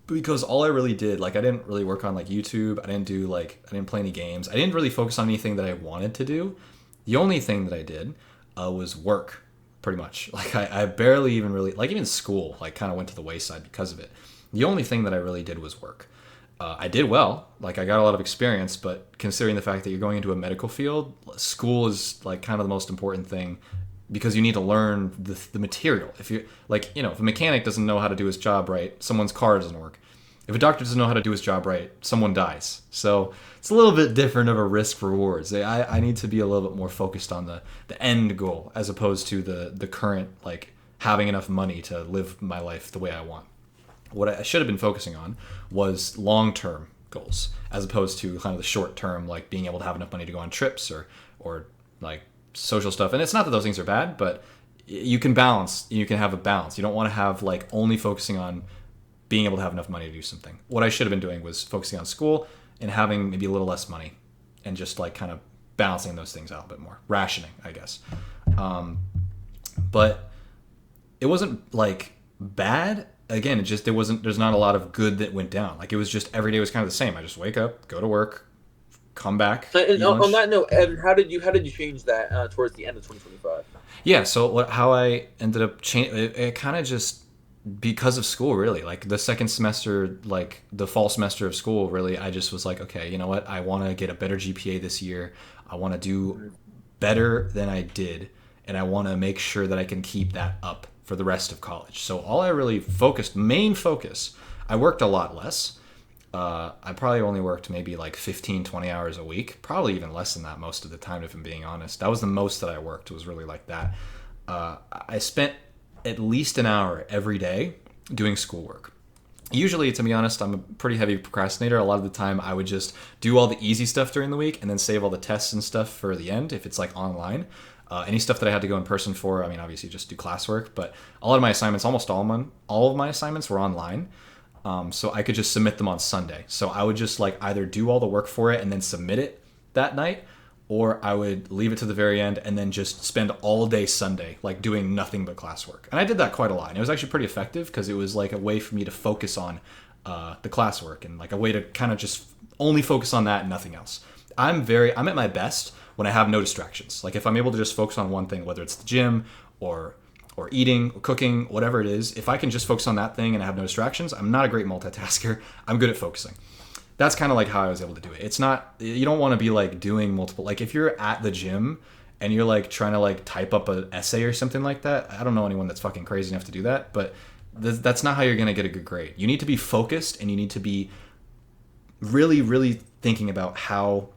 but because all I really did, like, I didn't really work on like YouTube. I didn't play any games. I didn't really focus on anything that I wanted to do. The only thing that I did was work. Pretty much. Like I barely even really, like, even school, like, kind of went to the wayside because of it. The only thing that I really did was work. I did well, like, I got a lot of experience, but considering the fact that you're going into a medical field, school is like kind of the most important thing because you need to learn the material. If you like, if a mechanic doesn't know how to do his job right, someone's car doesn't work. If a doctor doesn't know how to do his job right, someone dies. So it's a little bit different of a risk rewards. I need to be a little bit more focused on the end goal as opposed to the current, like, having enough money to live my life the way I want. What I should have been focusing on was long-term goals as opposed to kind of the short-term, like being able to have enough money to go on trips or like social stuff. And it's not that those things are bad, but you can have a balance. You don't want to have, like, only focusing on being able to have enough money to do something. What I should have been doing was focusing on school and having maybe a little less money and just, like, kind of balancing those things out a bit more. Rationing, I guess. But it wasn't, like, bad. Again, there's not a lot of good that went down. Like, it was just every day was kind of the same. I just wake up, go to work, come back. And on that note, Evan, how did you change that towards the end of 2025? Yeah, so how I ended up it kind of just, because of school, really, like the second semester, like the fall semester of school, really, I just was like, okay, you know what? I want to get a better GPA this year. I want to do better than I did. And I want to make sure that I can keep that up for the rest of college. So all I really main focus, I worked a lot less. I probably only worked maybe like 15, 20 hours a week, probably even less than that most of the time, if I'm being honest. That was the most that I worked, was really like that. I spent at least an hour every day doing schoolwork. Usually, to be honest, I'm a pretty heavy procrastinator. A lot of the time, I would just do all the easy stuff during the week and then save all the tests and stuff for the end if it's like online. Any stuff that I had to go in person for, I mean, obviously just do classwork, but a lot of my assignments, almost all of my assignments were online. So I could just submit them on Sunday. So I would just, like, either do all the work for it and then submit it that night, or I would leave it to the very end and then just spend all day Sunday, like, doing nothing but classwork. And I did that quite a lot. And it was actually pretty effective because it was like a way for me to focus on the classwork and, like, a way to kind of just only focus on that and nothing else. I'm at my best when I have no distractions. Like, if I'm able to just focus on one thing, whether it's the gym or eating or cooking, whatever it is, if I can just focus on that thing and I have no distractions, I'm not a great multitasker. I'm good at focusing. That's kind of like how I was able to do it. It's not, you don't want to be, like, doing multiple, like, if you're at the gym and you're, like, trying to, like, type up an essay or something like that, I don't know anyone that's fucking crazy enough to do that, but that's not how you're going to get a good grade. You need to be focused and you need to be really, really thinking about how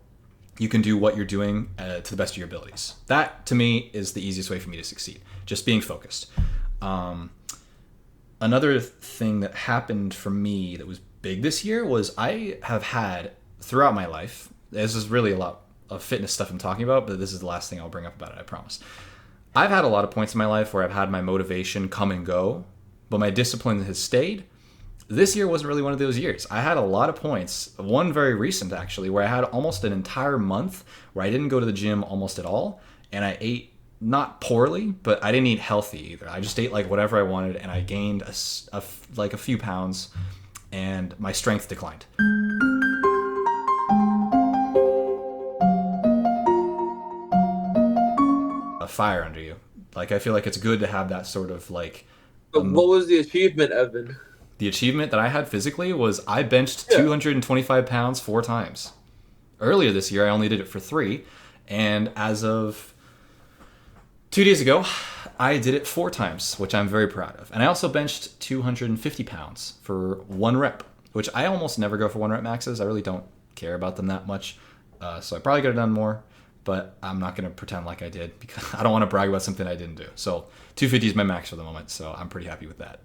you can do what you're doing to the best of your abilities. That, to me, is the easiest way for me to succeed. Just being focused. Another thing that happened for me that was big this year was I have had, throughout my life, this is really a lot of fitness stuff I'm talking about, but this is the last thing I'll bring up about it, I promise. I've had a lot of points in my life where I've had my motivation come and go, but my discipline has stayed. This year wasn't really one of those years. I had a lot of points, one very recent actually, where I had almost an entire month where I didn't go to the gym almost at all, and I ate not poorly, but I didn't eat healthy either. I just ate, like, whatever I wanted, and I gained a few pounds, and. and my strength declined. fire under you. Like, I feel like it's good to have that sort of like. But what was the achievement, Evan? The achievement that I had physically was I benched Yeah. 225 pounds 4 times. Earlier this year, I only did it for 3, and as of 2 days ago, I did it 4 times, which I'm very proud of. And I also benched 250 pounds for 1 rep, which I almost never go for 1 rep maxes. I really don't care about them that much, so I probably could have done more. But I'm not going to pretend like I did because I don't want to brag about something I didn't do. So 250 is my max for the moment, so I'm pretty happy with that.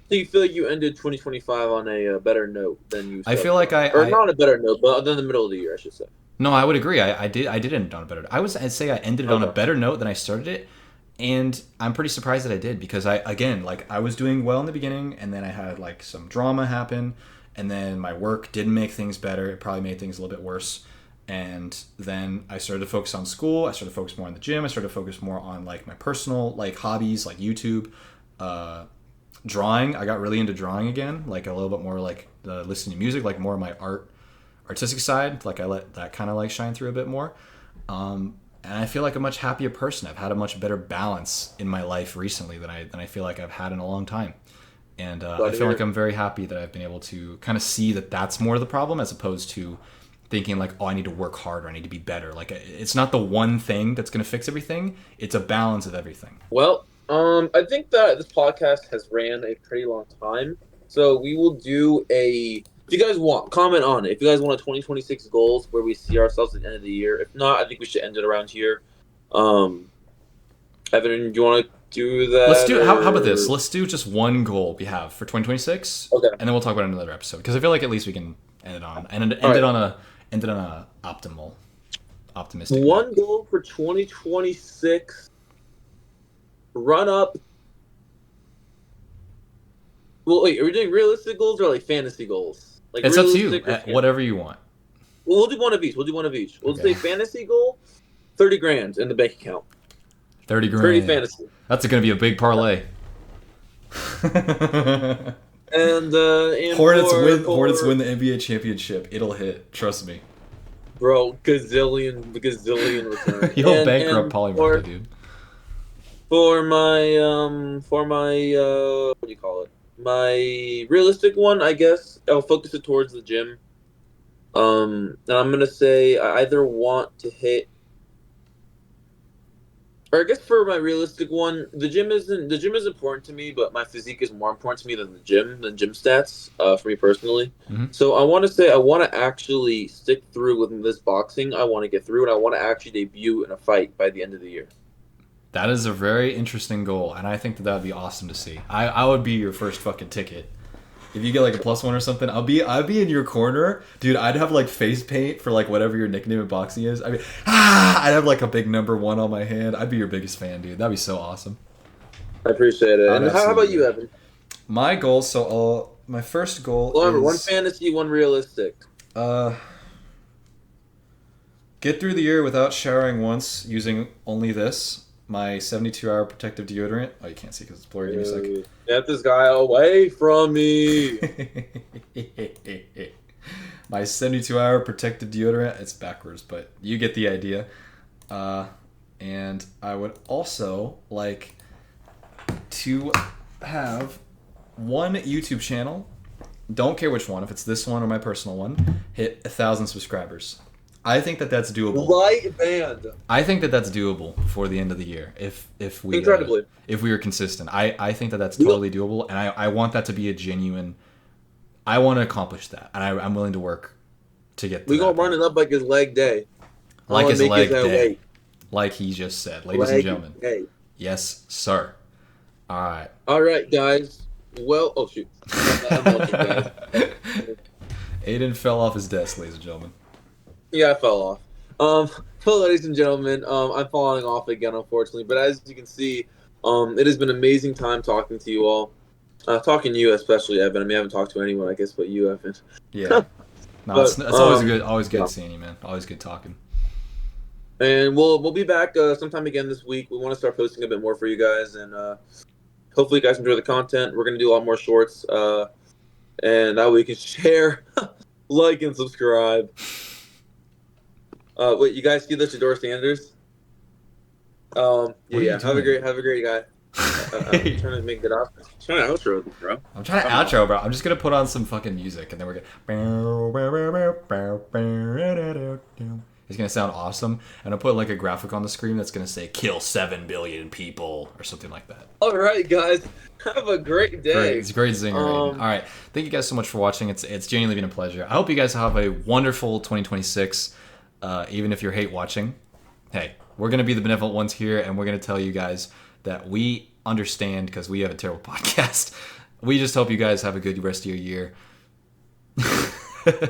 So you feel like you ended 2025 on a better note than you I feel like not a better note, but than the middle of the year, I should say. No, I would agree. I did end it on a better note. I'd say I ended it on a better note than I started it, and I'm pretty surprised that I did because I was doing well in the beginning, and then I had like some drama happen, and then my work didn't make things better. It probably made things a little bit worse. And then I started to focus on school. I started to focus more on the gym. I started to focus more on like my personal like hobbies, like YouTube, drawing. I got really into drawing again, like a little bit more like listening to music, like more of my artistic side. Like I let that kind of like shine through a bit more. And I feel like a much happier person. I've had a much better balance in my life recently than I feel like I've had in a long time. And I feel like I'm very happy that I've been able to kind of see that that's more of the problem as opposed to thinking like, oh, I need to work harder, I need to be better. Like, it's not the one thing that's going to fix everything. It's a balance of everything. Well, I think that this podcast has ran a pretty long time, so we will do if you guys want, comment on it. If you guys want a 2026 goals where we see ourselves at the end of the year. If not, I think we should end it around here. Evan, do you want to do that? Let's do. How about this? Let's do just one goal we have for 2026. Okay. And then we'll talk about it in another episode because I feel like at least we can end it on a optimistic. One goal for 2026. Run up. Well, wait, are we doing realistic goals or like fantasy goals? Like it's up to you. Whatever you want. Well, we'll do one of each. We'll say fantasy goal, 30 grand in the bank account. 30 grand. 30 fantasy. That's going to be a big parlay. and Hornets win the NBA championship. It'll hit. Trust me. Bro, gazillion return. You'll bankrupt Polymarket, dude. For my what do you call it? My realistic one, I guess I'll focus it towards the gym. And I'm gonna say I either want to hit, or I guess for my realistic one, the gym is important to me, but my physique is more important to me than gym stats. For me personally, So I want to say I want to actually stick through with this boxing. I want to get through, and I want to actually debut in a fight by the end of the year. That is a very interesting goal, and I think that would be awesome to see. I would be your first fucking ticket. If you get like a +1 or something, I'd be in your corner, dude. I'd have like face paint for like whatever your nickname in boxing is. I'd have like a big number 1 on my hand. I'd be your biggest fan, dude. That'd be so awesome. I appreciate it. And how about you, Evan? My goal, my first goal is one fantasy, one realistic. Get through the year without showering once using only this. My 72-hour protective deodorant. Oh, you can't see because it's blurry. Give me a second. Get this guy away from me. My 72-hour protective deodorant. It's backwards, but you get the idea. And I would also like to have one YouTube channel. Don't care which one. If it's this one or my personal one, hit 1,000 subscribers. I think that that's doable. Light band. I think that that's doable before the end of the year if we if we are consistent. I think that that's totally doable, and I want that to be a genuine. I want to accomplish that, and I'm willing to work to get. We're gonna run it up like his leg day. Like his leg day. Like he just said, ladies and gentlemen. Day. Yes, sir. All right. All right, guys. Well, oh shoot. Aiden fell off his desk, ladies and gentlemen. Yeah, I fell off. Well, ladies and gentlemen, I'm falling off again, unfortunately. But as you can see, it has been an amazing time talking to you all. Talking to you, especially Evan. I mean, I haven't talked to anyone, I guess, but you, Evan. Yeah. No, it's always good seeing you, man. Always good talking. And we'll be back sometime again this week. We want to start posting a bit more for you guys, and hopefully, you guys enjoy the content. We're gonna do a lot more shorts, and that way you can share, like, and subscribe. Wait, you guys see the Shador Sanders? What are you Have a doing? great guy. I'm trying to make good outro. Trying to outro this, bro. I'm trying to outro, bro. I'm just gonna put on some fucking music, and then we're gonna. It's gonna sound awesome, and I'll put like a graphic on the screen that's gonna say "kill 7 billion people" or something like that. All right, guys. Have a great day. Great, it's a great zinger. Aiden. All right, thank you guys so much for watching. It's genuinely been a pleasure. I hope you guys have a wonderful 2026. Even if you hate watching, hey, we're gonna be the benevolent ones here, and we're gonna tell you guys that we understand because we have a terrible podcast. We just hope you guys have a good rest of your year.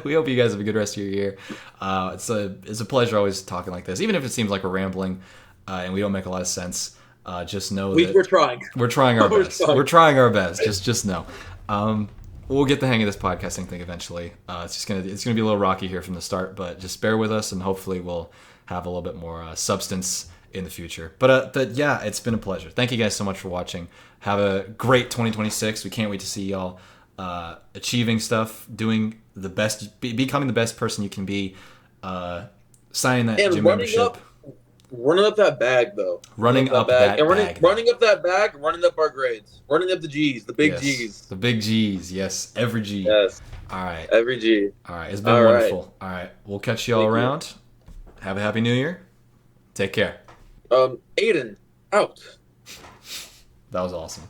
We hope you guys have a good rest of your year. It's a pleasure always talking like this, even if it seems like we're rambling and we don't make a lot of sense. Just know that we're trying. We're trying our best. We're trying our best. Just know. We'll get the hang of this podcasting thing eventually. It's gonna be a little rocky here from the start, but just bear with us, and hopefully we'll have a little bit more substance in the future. But yeah, it's been a pleasure. Thank you guys so much for watching. Have a great 2026. We can't wait to see y'all achieving stuff, doing the best, becoming the best person you can be, signing that gym membership. Running up that bag, though. Running up that bag. Running up that bag, running up our grades. Running up the G's, the big G's. The big G's, yes. Every G. Yes. All right. Every G. All right. It's been wonderful. All right. We'll catch y'all around. Have a happy new year. Take care. Aiden, out. That was awesome.